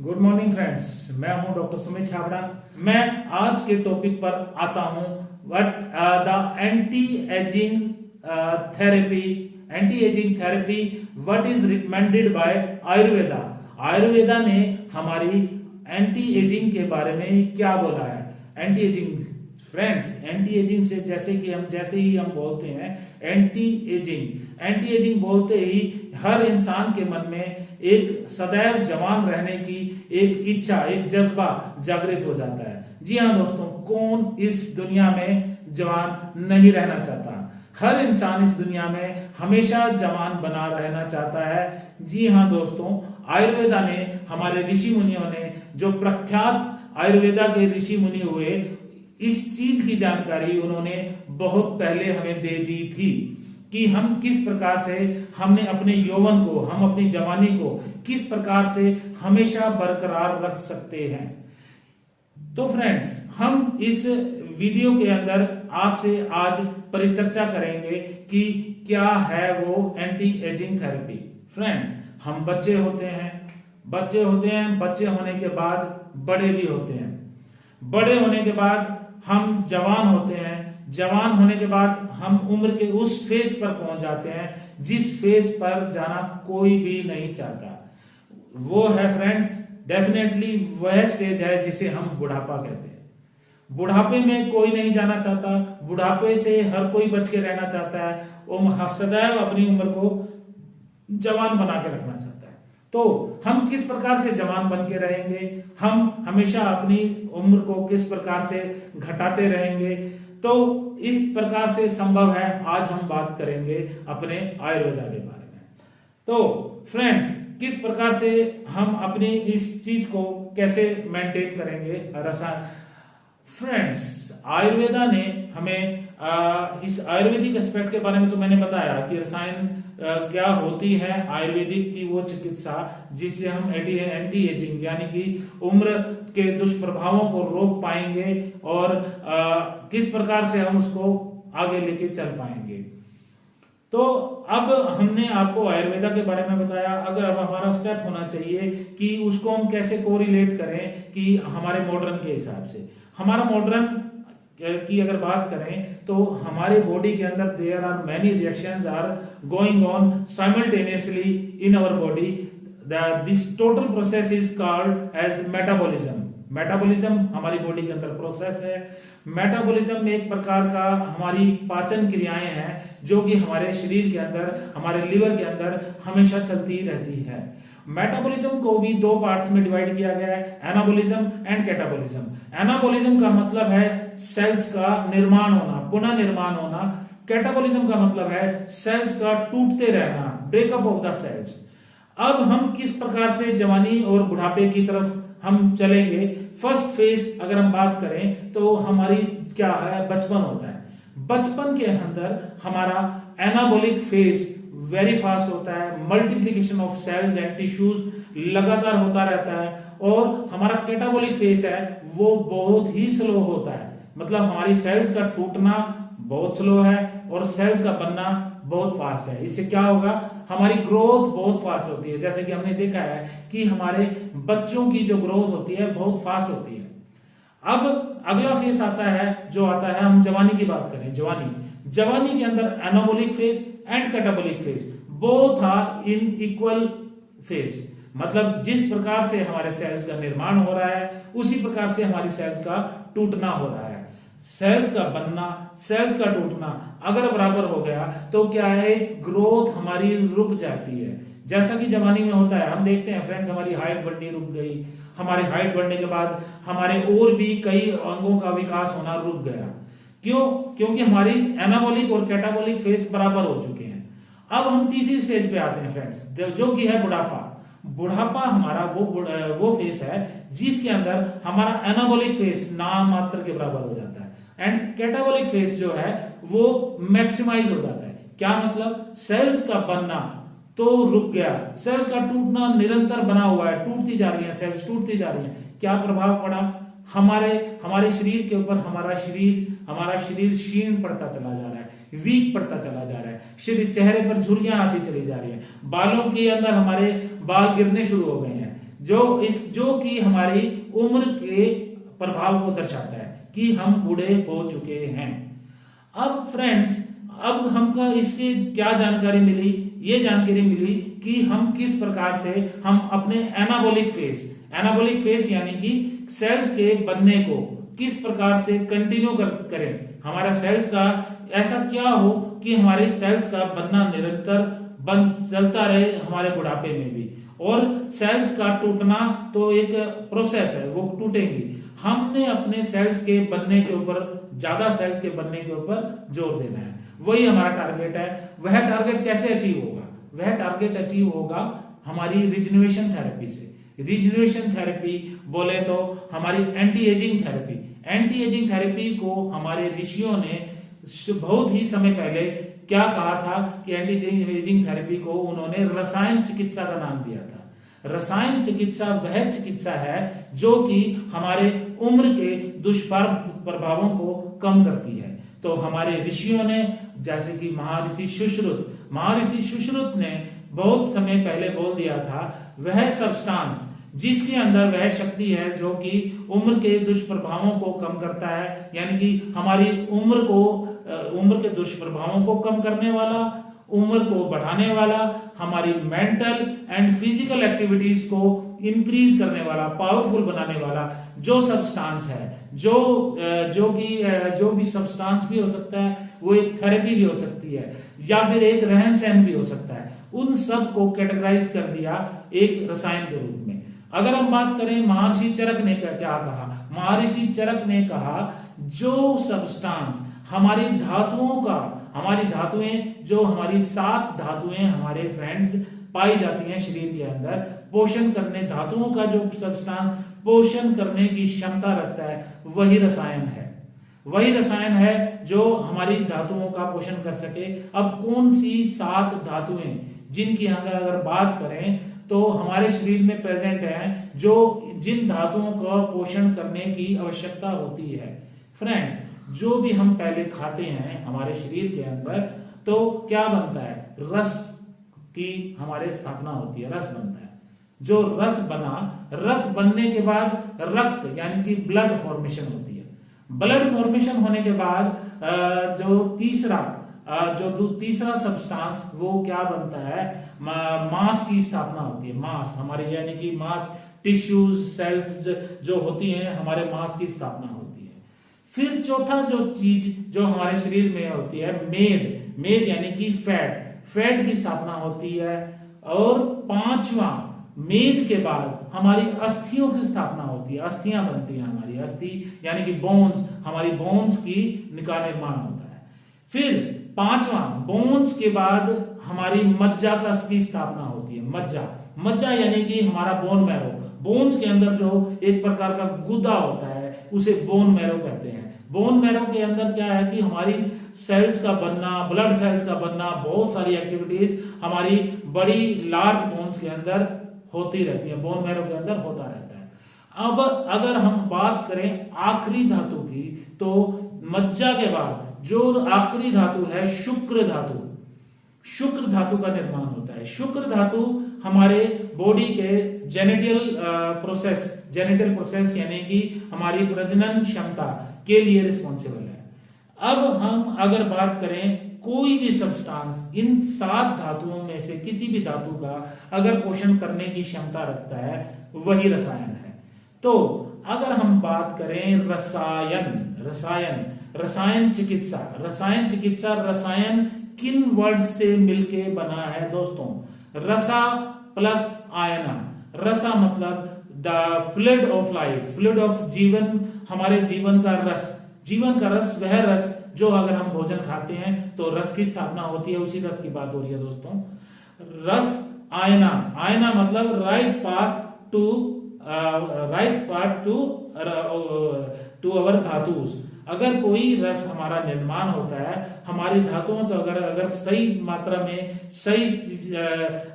Good morning friends, मैं हूं doctor Sumit Chhabra. मैं आज के टॉपिक पर आता हूं what the anti ageing therapy what is recommended by Ayurveda. Ayurveda ने हमारी एंटी एजिंग के बारे में क्या बोला है। Anti ageing friends, anti ageing से जैसे ही हम बोलते हैं एंटी एजिंग बोलते ही हर इंसान के मन में एक सदैव जवान रहने की एक इच्छा, एक जज्बा जागृत हो जाता है। जी हाँ दोस्तों, कौन इस दुनिया में जवान नहीं रहना चाहता। हर इंसान इस दुनिया में हमेशा जवान बना रहना चाहता है। जी हाँ दोस्तों, आयुर्वेदा ने, हमारे ऋषि मुनियों ने, जो प्रख्यात आयुर्वेदा के ऋषि मुनि हुए, इस चीज की जानकारी उन्होंने बहुत पहले हमें दे दी थी कि हम किस प्रकार से हमने अपने यौवन को, हम अपनी जवानी को किस प्रकार से हमेशा बरकरार रख सकते हैं। तो फ्रेंड्स, हम इस वीडियो के अंदर आपसे आज परिचर्चा करेंगे कि क्या है वो एंटी एजिंग थेरेपी। फ्रेंड्स, हम बच्चे होते हैं, बच्चे होने के बाद बड़े भी होते हैं, बड़े होने के बाद हम जवान होते हैं, जवान होने के बाद हम उम्र के उस फेज पर पहुंच जाते हैं जिस फेज पर जाना कोई भी नहीं चाहता। वो है फ्रेंड्स, डेफिनेटली वह स्टेज है जिसे हम बुढ़ापा कहते हैं। बुढ़ापे में कोई नहीं जाना चाहता, बुढ़ापे से हर कोई बच के रहना चाहता है, वो सदैव अपनी उम्र को जवान बना के रखना चाहता है। तो हम किस प्रकार से जवान बन के रहेंगे, हम हमेशा अपनी उम्र को किस प्रकार से घटाते रहेंगे, तो इस प्रकार से संभव है। आज हम बात करेंगे अपने आयुर्वेदा के बारे में। तो फ्रेंड्स, किस प्रकार से हम अपनी इस चीज को कैसे मेंटेन करेंगे रसायन। फ्रेंड्स, आयुर्वेदा ने हमें इस आयुर्वेदिक एस्पेक्ट के बारे में तो मैंने बताया कि रसायन क्या होती है। आयुर्वेदिक की वो चिकित्सा जिससे हम एंटी एजिंग यानी कि उम्र के दुष्प्रभावों को रोक पाएंगे और किस प्रकार से हम उसको आगे लेके चल पाएंगे। तो अब हमने आपको आयुर्वेदा के बारे में बताया। अगर अब हमारा स्टेप होना चाहिए कि उसको हम कैसे कोरिलेट करें कि हमारे मॉडर्न के हिसाब से। हमारा मॉडर्न की अगर बात करें तो हमारे बॉडी के अंदर there are many reactions are going on simultaneously in our body. This total process is called as metabolism. Metabolism हमारी बॉडी के अंदर प्रोसेस है। मेटाबॉलिज्म में एक प्रकार का हमारी पाचन क्रियाएं हैं जो कि हमारे शरीर के अंदर, हमारे लिवर के अंदर हमेशा चलती रहती है। मेटाबॉलिज्म को भी दो पार्ट्स में डिवाइड किया गया है, एनाबॉलिज्म एंड कैटाबॉलिज्म। एनाबॉलिज्म का मतलब है सेल्स का निर्माण होना, पुनः निर्माण होना। कैटाबॉलिज्म का मतलब है सेल्स का टूटते रहना, ब्रेकअप ऑफ द सेल्स। अब हम किस प्रकार से जवानी और बुढ़ापे की तरफ हम चलेंगे। फर्स्ट फेज अगर हम बात करें तो हमारी क्या है, बचपन होता है। बचपन के अंदर हमारा एनाबॉलिक फेज वेरी फास्ट होता है, multiplication of cells and tissues लगातार होता रहता है। और हमारा कैटाबॉलिक फेज है वो बहुत ही स्लो होता है, मतलब हमारी सेल्स का टूटना बहुत स्लो है और सेल्स का बनना बहुत फास्ट है। इससे क्या होगा, हमारी ग्रोथ बहुत फास्ट होती है। जैसे कि हमने देखा है कि हमारे बच्चों की जो ग्रोथ होती है बहुत फास्ट होती है। अब अगला फेज आता है, जो आता है, हम जवानी की बात करें। जवानी के अंदर anabolic phase and catabolic phase both are in equal phase. मतलब जिस प्रकार से हमारे सेल्स का निर्माण हो रहा है उसी प्रकार से हमारी सेल्स का टूटना हो रहा है। सेल्स का बनना, सेल्स का टूटना अगर बराबर हो गया तो क्या है, ग्रोथ हमारी रुक जाती है। जैसा कि जवानी में होता है, हम देखते हैं फ्रेंड्स, हमारी हाइट बढ़नी रुक गई। हमारी हाइट बढ़ने के बाद हमारे और भी कई अंगों का विकास होना रुक गया। क्यों? क्योंकि हमारी एनाबॉलिक और कैटाबॉलिक फेज बराबर हो चुके हैं। अब हम तीसरी स्टेज पे आते हैं फ्रेंड्स, जो कि है बुढ़ापा। बुढ़ापा हमारा वो फेज है जिसके अंदर हमारा एनाबॉलिक फेज नाम मात्र के बराबर हो जाता है एंड कैटाबॉलिक फेज जो है वो मैक्सिमाइज हो जाता है। क्या मतलब, सेल्स का बनना तो रुक गया, सेल्स का टूटना निरंतर बना हुआ है, टूटती जा रही है, सेल्स टूटती जा रही है। क्या प्रभाव पड़ा हमारे शरीर के ऊपर? हमारा शरीर क्षीण पड़ता चला जा रहा है, वीक पड़ता चला जा रहा है, शरीर चेहरे पर झुर्रियां आती चली जा रही है, बालों के अंदर हमारे बाल गिरने शुरू हो गए हैं। जो कि हमारी उम्र के प्रभाव को दर्शाता है कि हम बूढ़े हो चुके हैं। अब फ्रेंड्स, अब हमको इसकी क्या जानकारी मिली? ये जानकारी मिली कि हम किस प्रकार से हम अपने एनाबॉलिक फेज यानी कि सेल्स के बनने को किस प्रकार से कंटिन्यू करें। हमारा सेल्स का ऐसा क्या हो कि हमारे सेल्स का बनना निरंतर चलता रहे हमारे बुढ़ापे में भी। और सेल्स का टूटना तो एक प्रोसेस है, वो टूटेंगी। हमने अपने सेल्स के बनने के ऊपर, ज्यादा सेल्स के बनने के ऊपर जोर देना है, वही हमारा टारगेट है। वह टारगेट कैसे अचीव होगा? वह टारगेट अचीव होगा हमारी रिजनरेशन थेरेपी से। रिजनरेशन थेरेपी बोले तो हमारी anti ageing therapy. Anti ageing therapy को हमारे ऋषियों ने बहुत ही समय पहले क्या कहा था कि एंटी एजिंग थेरेपी को उन्होंने रसायन चिकित्सा का नाम दिया था। रसायन चिकित्सा वह चिकित्सा है जो कि हमारे उम्र के दुष्प्रभावों को कम करती है। तो हमारे ऋषियों ने, जैसे कि महर्षि सुश्रुत ने बहुत समय पहले बोल दिया था, वह सब्सटेंस जिसके अंदर वह शक्ति है जो कि उम्र के दुष्प्रभावों को कम करता है, यानी कि हमारी उम्र के दुष्प्रभावों को कम करने वाला, उम्र को बढ़ाने वाला, हमारी मेंटल एंड फिजिकल एक्टिविटीज को इंक्रीज करने वाला, पावरफुल बनाने वाला जो सब्सटेंस है, जो भी सब्सटेंस भी हो सकता है, वो एक थेरेपी भी हो सकती है या फिर एक रहन सहन भी हो सकता है, उन सब को कैटेगराइज कर दिया एक रसायन के रूप में। अगर हम बात करें महर्षि चरक ने क्या कहा? महर्षि चरक ने कहा जो सब्सटेंस हमारी धातुएं जो हमारी 7 धातुएं हमारे फ्रेंड्स पाई जाती हैं शरीर के अंदर, पोषण करने, धातुओं का जो सब्सटेंस पोषण करने की क्षमता रखता है, वही रसायन है जो हमारी धातुओं का पोषण कर सके। अब कौन सी 7 धातुएं जिनकी अगर बात करें तो हमारे शरीर में प्रेजेंट हैं, जो जिन धातुओं का पोषण करने की आवश्यकता होती है। फ्रेंड्स, जो भी हम पहले खाते हैं हमारे शरीर के अंदर, तो क्या बनता है? रस की हमारे स्थापना होती है, रस बनता है। जो रस बनने के बाद रक्त यानी कि ब्लड फॉर्मेशन होती है। ब्लड फॉर्मेशन होने के बाद जो तीसरा सब्सटेंस वो क्या बनता है? मांस की स्थापना होती है। मांस हमारे यानी कि मांस टिश्यूज सेल्स जो होती हैं, हमारे मांस की स्थापना होती है। फिर चौथा जो चीज जो हमारे शरीर में होती है, मेद यानी कि फैट की स्थापना होती है। और 5वां, मेद के बाद हमारी अस्थियों की स्थापना होती है, अस्थियां बनती हैं हमारी, अस्थि यानी कि बोन्स, हमारी बोन्स का निर्माण होता है। फिर 5वां, बोन्स के बाद हमारी मज्जा की स्थापना होती है। मज्जा यानी कि हमारा बोन मैरो, बोन्स के अंदर जो एक प्रकार का गुदा होता है उसे बोन मैरो कहते हैं। बोन मैरो के अंदर क्या है कि हमारी सेल्स का बनना, ब्लड सेल्स का बनना, बहुत सारी एक्टिविटीज हमारी बड़ी लार्ज बोन्स के अंदर होती रहती है, बोन मैरो के अंदर होता रहता है। अब अगर हम बात करें आखिरी धातु की, तो मज्जा के बाद जो आखिरी धातु है शुक्र धातु का निर्माण होता है। शुक्र धातु हमारे बॉडी के जेनेटियल प्रोसेस यानी कि हमारी प्रजनन क्षमता के लिए रिस्पॉन्सिबल है। अब हम अगर बात करें कोई भी सब्सटेंस इन 7 धातुओं में से किसी भी धातु का अगर पोषण करने की क्षमता रखता है, वही रसायन है। तो अगर हम बात करें रसायन चिकित्सा रसायन किन वर्ड से मिलके बना है दोस्तों? रसा प्लस आयना। रसा मतलब the fluid of life, fluid of जीवन, हमारे जीवन का रस, वह रस जो अगर हम भोजन खाते हैं तो रस की स्थापना होती है, उसी रस की बात हो रही है दोस्तों। रस आयना मतलब राइट पाथ टू अवर धातुस। अगर कोई रस हमारा निर्माण होता है हमारी धातुओं, तो अगर सही मात्रा में सही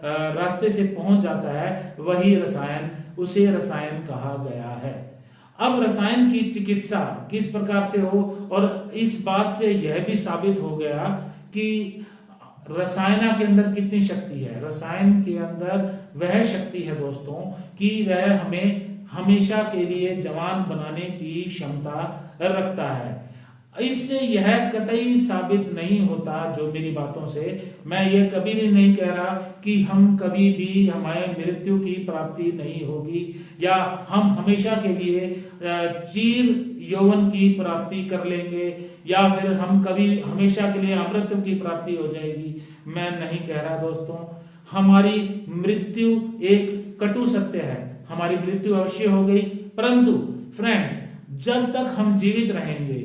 रास्ते से पहुंच जाता है, वही रसायन, उसे रसायन कहा गया है। अब रसायन की चिकित्सा किस प्रकार से हो, और इस बात से यह भी साबित हो गया कि रसायन के अंदर कितनी शक्ति है? रसायन के अंदर वह शक्ति है दोस्तों कि वह हमें हमेशा के लिए जवान बनाने की क्षमता रखता है। इससे यह कतई साबित नहीं होता, जो मेरी बातों से मैं ये कभी भी नहीं कह रहा कि हम कभी भी हमारे मृत्यु की प्राप्ति नहीं होगी या हम हमेशा के लिए चीर यौवन की प्राप्ति कर लेंगे या फिर हम कभी हमेशा के लिए अमृत की प्राप्ति हो जाएगी। मैं नहीं कह रहा दोस्तों, हमारी मृत्यु एक कटु सत्य है, हमारी मृत्यु अवश्य हो गई, परंतु फ्रेंड्स जब तक हम जीवित रहेंगे,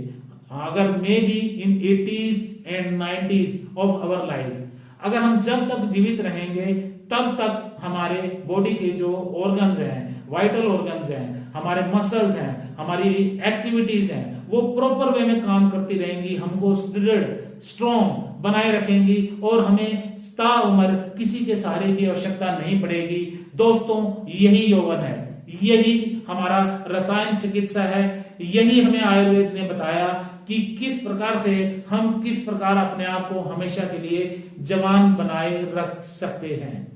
अगर maybe in 80s and 90s of our life, अगर हम जब तक जीवित रहेंगे तब तक हमारे बॉडी के जो ऑर्गन्स हैं, वाइटल ऑर्गन्स हैं, हमारे मसल्स हैं, हमारी एक्टिविटीज हैं, वो प्रॉपर वे में काम करती रहेंगी, हमको दृढ़ स्ट्रॉन्ग बनाए रखेंगी और हमें ताउम्र किसी के सहारे की आवश्यकता नहीं पड़ेगी। दोस्तों यही यौवन है, यही हमारा रसायन चिकित्सा है, यही हमें आयुर्वेद ने बताया कि किस प्रकार से हम किस प्रकार अपने आप को हमेशा के लिए जवान बनाए रख सकते हैं।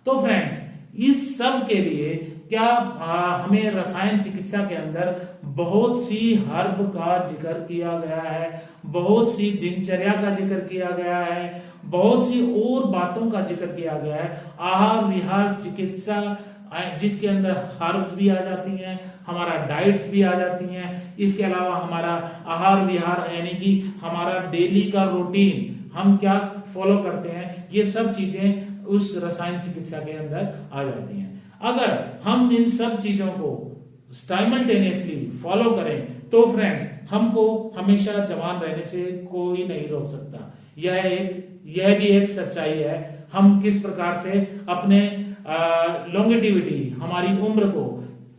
तो फ्रेंड्स इस सब के लिए क्या हमें रसायन चिकित्सा के अंदर बहुत सी हर्ब का जिक्र किया गया है, बहुत सी दिनचर्या का जिक्र किया गया है, बहुत सी और बातों का जिक्र किया गया है। आहार विहार चिकित्सा जिसके अंदर हर्ब्स भी आ जाती हैं, हमारा डाइट्स भी आ जाती हैं, इसके अलावा हमारा आहार विहार यानी कि हमारा डेली का रूटीन हम क्या फॉलो करते हैं, ये सब चीजें उस रसायन चिकित्सा के अंदर आ जाती हैं। अगर हम इन सब चीजों को साइमल्टेनियसली फॉलो करें तो फ्रेंड्स हमको हमेशा जवान रहने से कोई नहीं रोक सकता। यह भी एक सच्चाई है। हम किस प्रकार से अपने लॉन्गेटिविटी, हमारी उम्र को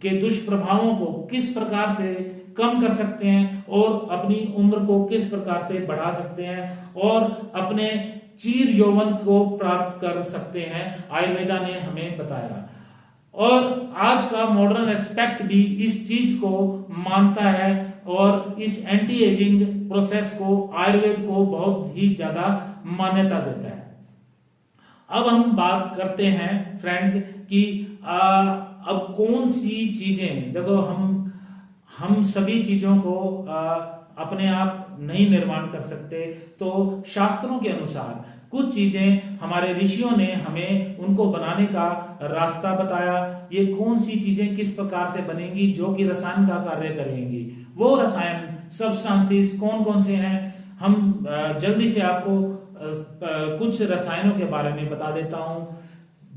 के दुष्प्रभावों को किस प्रकार से कम कर सकते हैं और अपनी उम्र को किस प्रकार से बढ़ा सकते हैं और अपने चीर यौवन को प्राप्त कर सकते हैं, आयुर्वेदा ने हमें बताया। और आज का मॉडर्न एस्पेक्ट भी इस चीज को मानता है और इस एंटी एजिंग प्रोसेस को आयुर्वेद को बहुत ही ज्यादा मान्यता देता है। अब हम बात करते हैं फ्रेंड्स कि अब कौन सी चीजें, देखो हम सभी चीजों को अपने आप नहीं निर्माण कर सकते, तो शास्त्रों के अनुसार कुछ चीजें हमारे ऋषियों ने हमें उनको बनाने का रास्ता बताया। ये कौन सी चीजें किस प्रकार से बनेंगी जो कि रसायन का कार्य करेंगी, वो रसायन सब्सटेंसेस कौन कौन से हैं, हम जल्दी से आपको कुछ रसायनों के बारे में बता देता हूं।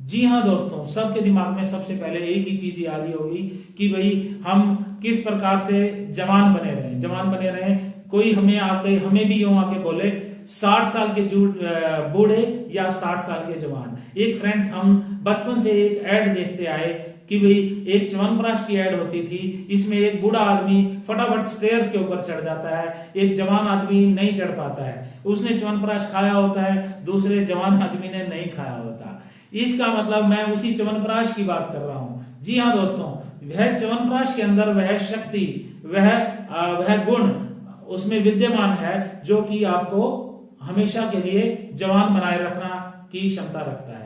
जी हाँ दोस्तों, सबके दिमाग में सबसे पहले एक ही चीज आ रही होगी कि भाई हम किस प्रकार से जवान बने रहें। कोई हमें भी यूं आके बोले 60 साल के बूढ़े या 60 साल के जवान। एक फ्रेंड्स हम बचपन से एक ऐड देखते आए कि भाई एक च्यवनप्राश की ऐड होती थी, इसमें एक बूढ़ा आदमी फटाफट स्टेयर्स के ऊपर चढ़ जाता है, एक जवान आदमी नहीं चढ़ पाता है, उसने च्यवनप्राश खाया होता है, दूसरे जवान आदमी ने नहीं खाया होता। इसका मतलब मैं उसी च्यवनप्राश की बात कर रहा हूं। जी हाँ दोस्तों, वह च्यवनप्राश के अंदर वह शक्ति, वह गुण उसमें विद्यमान है जो कि आपको हमेशा के लिए जवान बनाए रखना की क्षमता रखता है।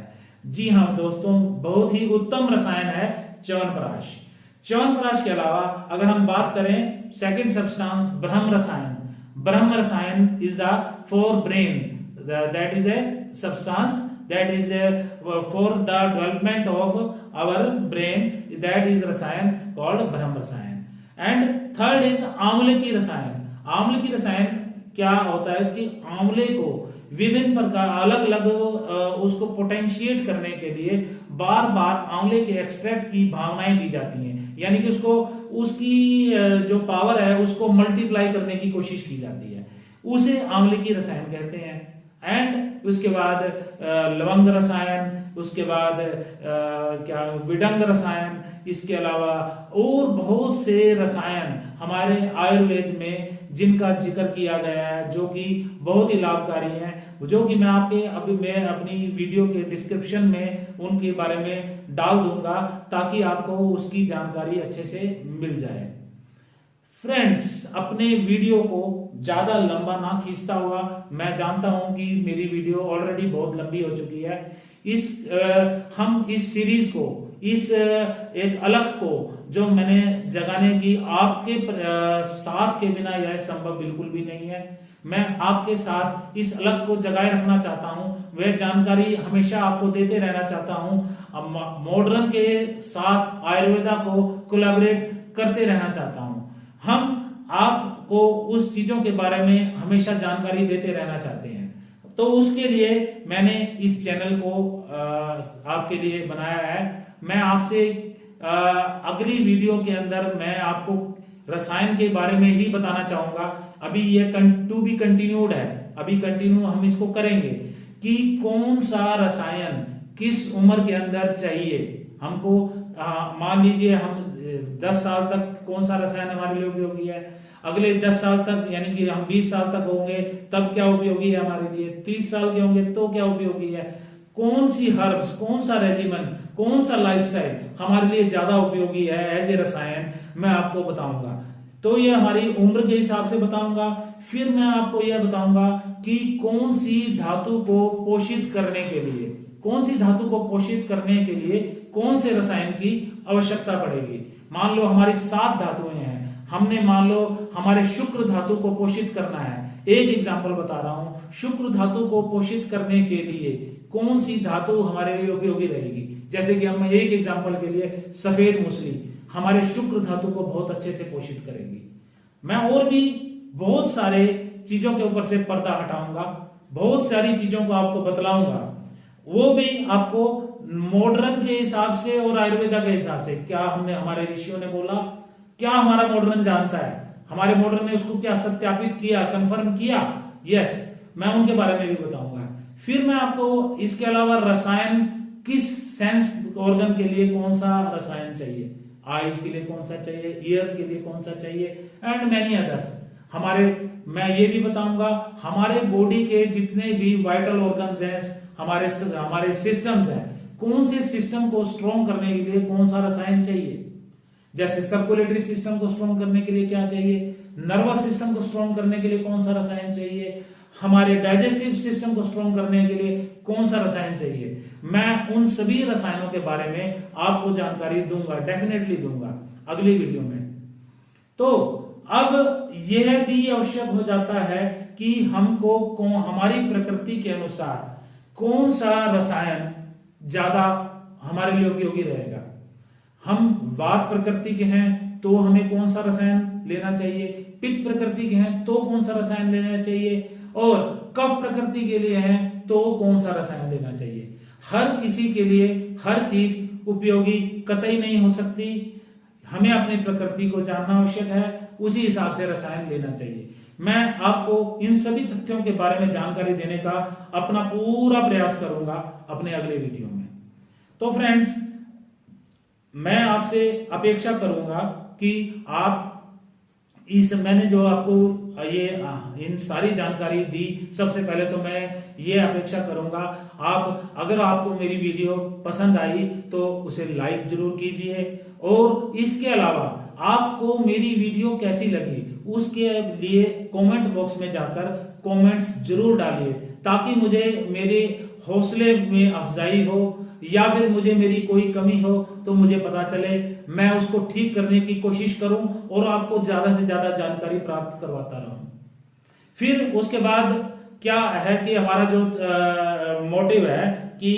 जी हाँ दोस्तों, बहुत ही उत्तम रसायन है च्यवनप्राश। च्यवनप्राश के अलावा अगर हम बात करें सेकंड सब्सटेंस ब्रह्म रसायन is the for brain, that is a substance that is for the development of our brain, that is rasayan called brahm rasayan. And third is आंवले की रसायन क्या होता है, उसकी आंवले को विभिन्न प्रकार अलग अलग उसको पोटेंशिएट करने के लिए बार बार आंवले के एक्सट्रैक्ट की भावनाएं दी जाती हैं, यानी कि उसकी जो पावर है उसको मल्टीप्लाई करने की कोशिश की जाती है, उसे आंवले की रसायन कहते हैं। एंड उसके बाद लवंग रसायन, उसके बाद क्या विडंग रसायन, इसके अलावा और बहुत से रसायन हमारे आयुर्वेद में जिनका जिक्र किया गया है जो कि बहुत ही लाभकारी हैं, जो कि मैं अपनी वीडियो के डिस्क्रिप्शन में उनके बारे में डाल दूंगा ताकि आपको उसकी जानकारी अच्छे से मिल जाए। फ्रेंड्स, अपने वीडियो को ज्यादा लंबा ना खींचता हुआ, मैं जानता हूं कि मेरी वीडियो ऑलरेडी बहुत लंबी हो चुकी है। हम इस सीरीज को, इस एक अलग को जो मैंने जगाने की आपके साथ के बिना यह संभव बिल्कुल भी नहीं है। मैं आपके साथ इस अलग को जगाए रखना चाहता हूं, वह जानकारी हमेशा आपको देते रहना चाहता हूं। मॉडर्न के साथ आयुर्वेदा को कोलैबोरेट करते रहना चाहता हूं। हम आपको उस चीजों के बारे में हमेशा जानकारी देते रहना चाहते हैं। तो उसके लिए मैंने इस चैनल को आपके लिए बनाया है। मैं आपसे अगली वीडियो के अंदर मैं आपको रसायन के बारे में ही बताना चाहूंगा। अभी ये टू बी कंटिन्यूड है, अभी कंटिन्यू हम इसको करेंगे कि कौन सा रसायन किस उम्र के अंदर चाहिए हमको। मान लीजिए हम 10 साल तक कौन सा रसायन हमारे लिए उपयोगी है, अगले 10 साल तक यानी कि हम 20 साल तक होंगे तब क्या उपयोगी है हमारे लिए, 30 साल के होंगे तो क्या उपयोगी है, कौन सी हर्ब्स, कौन सा रेजिमेंट, कौन सा लाइफस्टाइल हमारे लिए ज्यादा उपयोगी है एज ए रसायन, मैं आपको बताऊंगा। तो ये हमारी उम्र के हिसाब से बताऊंगा। फिर मैं आपको यह बताऊंगा कि कौन सी धातु को पोषित करने के लिए, कौन सी धातु को पोषित करने के लिए कौन से रसायन की आवश्यकता पड़ेगी। मान लो हमारी 7 धातुएं हैं, हमने मान लो हमारे शुक्र धातु को पोषित करना है। एक एग्जांपल बता रहा हूं, शुक्र धातु को पोषित करने के लिए कौन सी धातु हमारे लिए उपयोगी रहेगी। जैसे कि हम एक एग्जांपल के लिए सफेद मूसली हमारे शुक्र धातु को बहुत अच्छे से पोषित करेगी। मैं और भी बहुत सारे चीजों के ऊपर से पर्दा हटाऊंगा, बहुत सारी चीजों को आपको बतलाऊंगा, वो भी आपको मॉडर्न के हिसाब से और आयुर्वेदा के हिसाब से। क्या हमने, हमारे ऋषियों ने बोला, क्या हमारा मॉडर्न जानता है, हमारे मॉडर्न ने उसको क्या सत्यापित किया, कंफर्म किया, यस, मैं उनके बारे में भी बताऊंगा। फिर मैं आपको इसके अलावा रसायन किस सेंस ऑर्गन के लिए कौन सा रसायन चाहिए, आईज के लिए कौन सा चाहिए, ईयर्स के लिए कौन सा चाहिए, एंड मैनी अदर्स। मैं ये भी बताऊंगा हमारे बॉडी के जितने भी वाइटल ऑर्गन्स हैं, हमारे सिस्टम्स हैं, कौन से सिस्टम को स्ट्रॉन्ग करने के लिए कौन सा रसायन चाहिए। जैसे सर्कुलेटरी सिस्टम को स्ट्रॉन्ग करने के लिए क्या चाहिए, नर्वस सिस्टम को स्ट्रॉन्ग करने के लिए कौन सा रसायन चाहिए, हमारे डाइजेस्टिव सिस्टम को स्ट्रॉन्ग करने के लिए कौन सा रसायन चाहिए। मैं उन सभी रसायनों के बारे में आपको जानकारी दूंगा, डेफिनेटली दूंगा अगली वीडियो में। तो अब यह भी आवश्यक हो जाता है कि हमको हमारी प्रकृति के अनुसार कौन सा रसायन ज्यादा हमारे लिए उपयोगी रहेगा। हम वात प्रकृति के हैं तो हमें कौन सा रसायन लेना चाहिए, पित्त प्रकृति के हैं तो कौन सा रसायन लेना चाहिए, और कफ प्रकृति के लिए हैं तो कौन सा रसायन लेना चाहिए। हर किसी के लिए हर चीज उपयोगी कतई नहीं हो सकती। हमें अपनी प्रकृति को जानना आवश्यक है, उसी हिसाब से रसायन लेना चाहिए। मैं आपको इन सभी तथ्यों के बारे में जानकारी देने का अपना पूरा प्रयास करूंगा अपने अगले वीडियो में। तो फ्रेंड्स, मैं आपसे अपेक्षा करूंगा कि आप मैंने जो आपको ये इन सारी जानकारी दी, सबसे पहले तो मैं ये अपेक्षा करूंगा अगर आपको मेरी वीडियो पसंद आई तो उसे लाइक जरूर कीजिए, और इसके अलावा आपको मेरी वीडियो कैसी लगी उसके लिए कमेंट बॉक्स में जाकर कमेंट्स जरूर डालिए, ताकि मुझे मेरे हौसले में अफजाई हो या फिर मुझे मेरी कोई कमी हो तो मुझे पता चले, मैं उसको ठीक करने की कोशिश करूं और आपको ज्यादा से ज्यादा जानकारी प्राप्त करवाता रहूं। फिर उसके बाद क्या है कि हमारा जो मोटिव है कि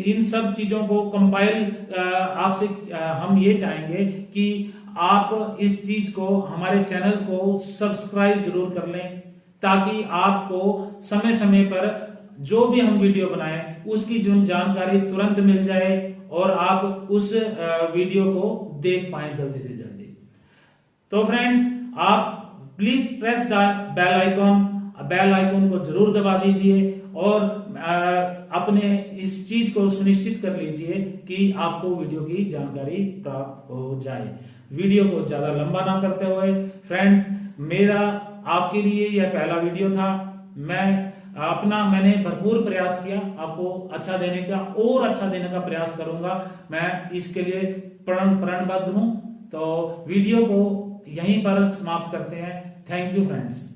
इन सब चीजों को कंपाइल आपसे हम ये चाहेंगे कि आप इस चीज को, हमारे चैनल को सब्सक्राइब जरूर कर लें, ताकि आपको समय समय पर जो भी हम वीडियो बनाएं उसकी जो जानकारी तुरंत मिल जाए और आप उस वीडियो को देख पाए जल्दी से जल्दी। तो फ्रेंड्स, आप please press the bell icon को जरूर दबा दीजिए और अपने इस चीज को सुनिश्चित कर लीजिए कि आपको वीडियो की जानकारी प्राप्त हो जाए। वीडियो को ज्यादा लंबा ना करते हुए फ्रेंड्स, मेरा आपके लिए यह पहला वीडियो था। मैंने भरपूर प्रयास किया आपको अच्छा देने का, और अच्छा देने का प्रयास करूंगा। मैं इसके लिए प्रणबद्ध हूं। तो वीडियो को यहीं पर समाप्त करते हैं। Thank you friends.